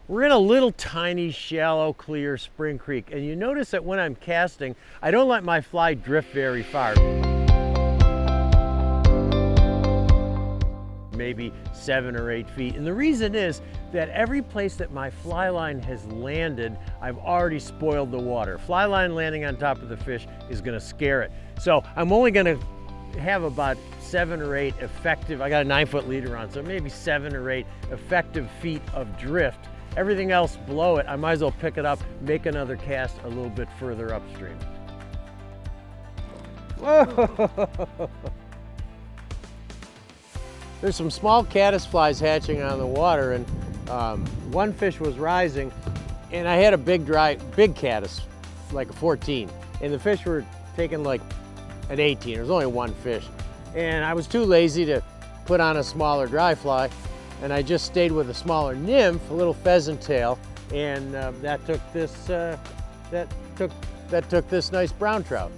We're in a little tiny, shallow, clear spring creek, and you notice that when I'm casting, I don't let my fly drift very far. Maybe 7 or 8 feet. And the reason is that every place that my fly line has landed, I've already spoiled the water. Fly line landing on top of the fish is gonna scare it. So I'm only gonna have about 7 or 8 effective, I got a 9-foot leader on, so maybe 7 or 8 effective feet of drift. Everything else below it, I might as well pick it up, make another cast a little bit further upstream. Whoa! There's some small caddisflies hatching on the water, and one fish was rising, and I had a big caddis, like a 14, and the fish were taking like an 18. There was only one fish, and I was too lazy to put on a smaller dry fly, and I just stayed with a smaller nymph, a little pheasant tail, and that took this nice brown trout.